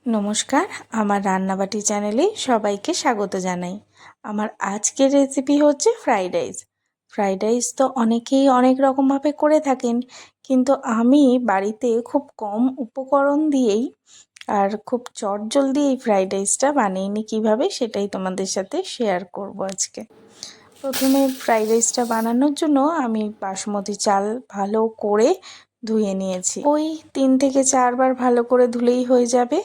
নমস্কার, আমার রান্নাবাটি চ্যানেলে সবাইকে স্বাগত জানাই। আমার আজকের রেসিপি হচ্ছে ফ্রাইড রাইস। ফ্রাইড রাইস তো অনেকেই অনেক রকমভাবে করে থাকেন, কিন্তু আমি বাড়িতে খুব কম উপকরণ দিয়েই আর খুব চটজলদি এই ফ্রাইড রাইসটা বানিয়ে নিই কীভাবে, সেটাই তোমাদের সাথে শেয়ার করব আজকে। প্রথমে ফ্রাইড রাইসটা বানানোর জন্য আমি বাসমতি চাল ভালো করে ধুয়ে নিয়েছি। ওই 3 থেকে 4 বার ভালো করে ধুলেই হয়ে যাবে।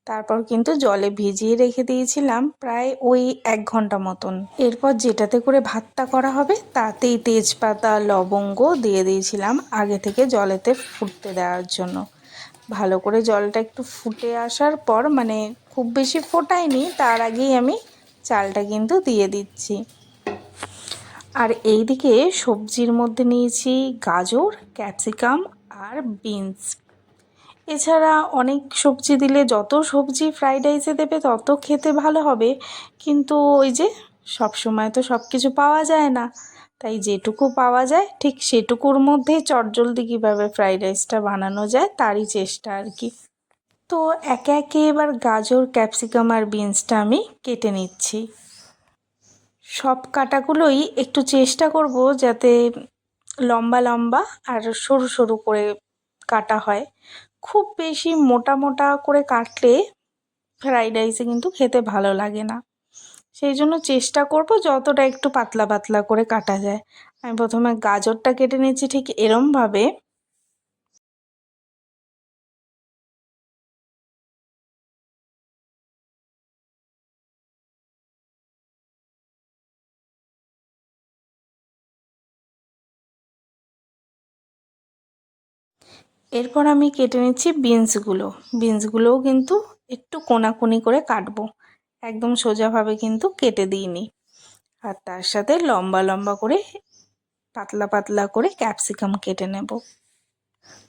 তারপর কিন্তু জলে ভিজিয়ে রেখে দিয়েছিলাম প্রায় ওই 1 ঘন্টা মতন। এরপর যেটাতে করে ভাতটা করা হবে তাতেই তেজপাতা লবঙ্গ দিয়ে দিয়েছিলাম আগে থেকে জলেতে ফুটতে দেওয়ার জন্য। ভালো করে জলটা একটু ফুটে আসার পর, মানে খুব বেশি ফোটায়নি, তার আগেই আমি চালটা কিন্তু দিয়ে দিচ্ছি। আর এইদিকে সবজির মধ্যে নিয়েছি গাজর, ক্যাপসিকাম আর বিনস। এছাড়া অনেক সবজি দিলে, যত সবজি ফ্রাইড রাইসে দেবে তত খেতে ভালো হবে, কিন্তু ওই যে সব সময় তো সব কিছু পাওয়া যায় না, তাই যেটুকু পাওয়া যায় ঠিক সেটুকুর মধ্যেই চটজলদি কীভাবে ফ্রাইড রাইসটা বানানো যায় তারই চেষ্টা আর কি। তো একে একে এবার গাজর, ক্যাপসিকাম আর বিনসটা আমি কেটে নিচ্ছি। সব কাটাগুলোই একটু চেষ্টা করব যাতে লম্বা লম্বা আর সরু সরু করে কাটা হয়। খুব বেশি মোটা মোটা করে কাটলে ফ্রাইড রাইসে কিন্তু খেতে ভালো লাগে না, সেই জন্য চেষ্টা করব যতটা একটু পাতলা পাতলা করে কাটা যায়। আমি প্রথমে গাজরটা কেটে নিচ্ছি ঠিক এরমভাবে। এরপর আমি কেটে নিচ্ছি বিনসগুলো। বিনসগুলোও কিন্তু একটু কোনাকুনি করে কাটবো, একদম সোজাভাবে কিন্তু কেটে দিইনি। আর তার সাথে লম্বা লম্বা করে পাতলা পাতলা করে ক্যাপসিকাম কেটে নেব।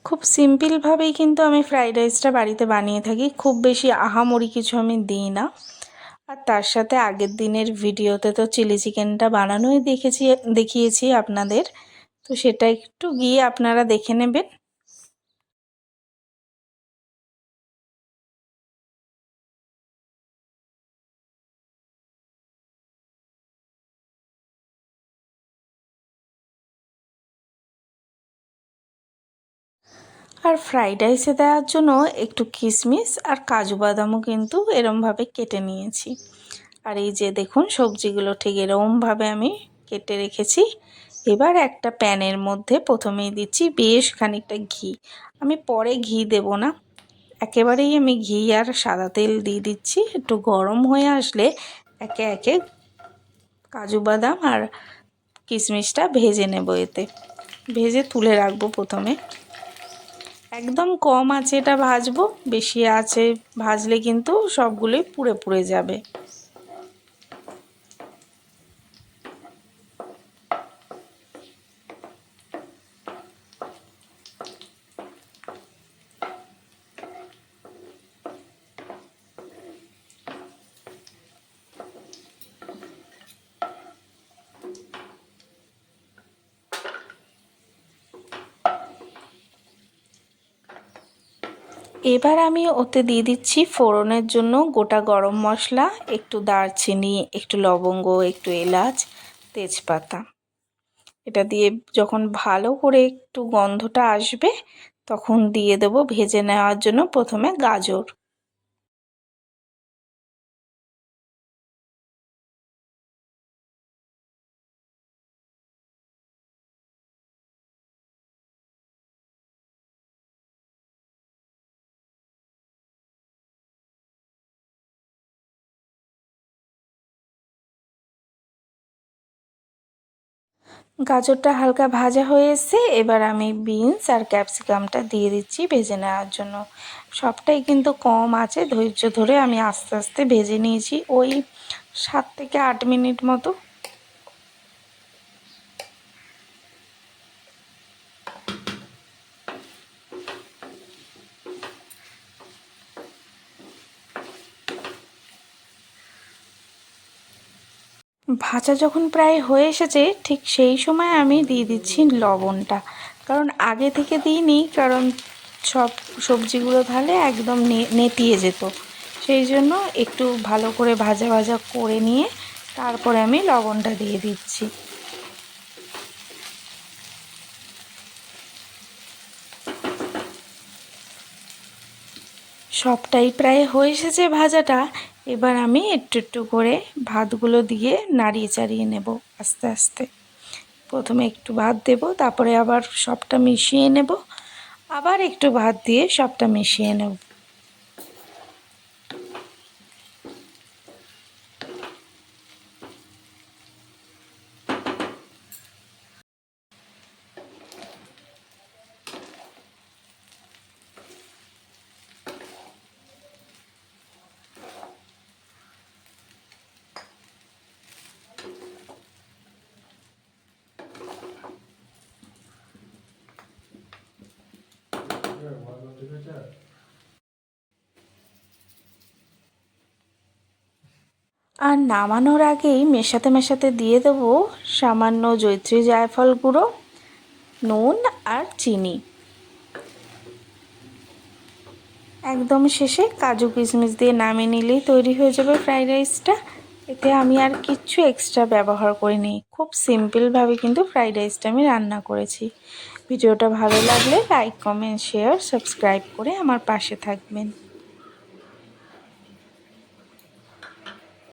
খুব সিম্পলভাবেই কিন্তু আমি ফ্রাইড রাইসটা বাড়িতে বানিয়ে থাকি, খুব বেশি আহামরি কিছু আমি দিই না। আর তার সাথে আগের দিনের ভিডিওতে তো চিলি চিকেনটা বানানোই দেখিয়েছি আপনাদের, তো সেটা একটু গিয়ে আপনারা দেখে নেবেন। আর ফ্রাইড রাইসে দেওয়ার জন্য একটু কিশমিশ আর কাজু বাদামও কিন্তু এরমভাবে কেটে নিয়েছি। আর এই যে দেখুন সবজিগুলো ঠিক এরমভাবে আমি কেটে রেখেছি। এবার একটা প্যানের মধ্যে প্রথমেই দিচ্ছি বেশ খানিকটা ঘি। আমি পরে ঘি দেব না, একেবারেই আমি ঘি আর সাদা তেল দিয়ে দিচ্ছি। একটু গরম হয়ে আসলে একে একে কাজু বাদাম আর কিশমিশটা ভেজে নেব। এতে ভেজে তুলে রাখবো প্রথমে। একদম কম আঁচে এটা ভাজবো, বেশি আঁচে ভাজলে কিন্তু সবগুলোই পুড়ে পুড়ে যাবে। এবার আমি ওতে দিয়ে দিচ্ছি ফোড়নের জন্য গোটা গরম মশলা, একটু দারচিনি, একটু লবঙ্গ, একটু এলাচ, তেজপাতা। এটা দিয়ে যখন ভালো করে একটু গন্ধটা আসবে তখন দিয়ে দেব ভেজে নেওয়ার জন্য প্রথমে গাজর। গাজরটা হালকা ভাজা হয়ে এসছে, এবার আমি বিনস আর ক্যাপসিকামটা দিয়ে দিচ্ছি ভেজে নেওয়ার জন্য। সবটাই কিন্তু কম আছে, ধৈর্য ধরে আমি আস্তে আস্তে ভেজে নিয়েছি ওই 7 থেকে 8 মিনিট মতো। ভাজা যখন প্রায় হয়ে এসেছে ঠিক সেই সময় আমি দিয়ে দিচ্ছি লবণটা, কারণ আগে থেকে দিইনি, কারণ সব সবজিগুলো তাহলে একদম নেতিয়ে যেত, সেই জন্য একটু ভালো করে ভাজা ভাজা করে নিয়ে তারপরে আমি লবণটা দিয়ে দিচ্ছি। সবটাই প্রায় হয়ে এসেছে ভাজাটা। এবার আমি একটু একটু করে ভাতগুলো দিয়ে নাড়িয়ে চাড়িয়ে নেব আস্তে আস্তে। প্রথমে একটু ভাত দেব, তারপরে আবার সবটা মিশিয়ে নেব, আবার একটু ভাত দিয়ে সবটা মিশিয়ে নেব। আর নামানোর আগেই মেশাতে মেশাতে দিয়ে দেবো সামান্য জয়িত্রী জায়ফল গুঁড়ো, নুন আর চিনি। একদম শেষে কাজু কিশমিশ দিয়ে নামিয়ে নিলেই তৈরি হয়ে যাবে ফ্রাইড রাইসটা। এতে আমি আর কিচ্ছু এক্সট্রা ব্যবহার করিনি, খুব সিম্পলভাবে কিন্তু ফ্রাইড রাইসটা আমি রান্না করেছি। ভিডিওটা ভালো লাগলে লাইক, কমেন্ট, শেয়ার, সাবস্ক্রাইব করে আমার পাশে থাকবেন।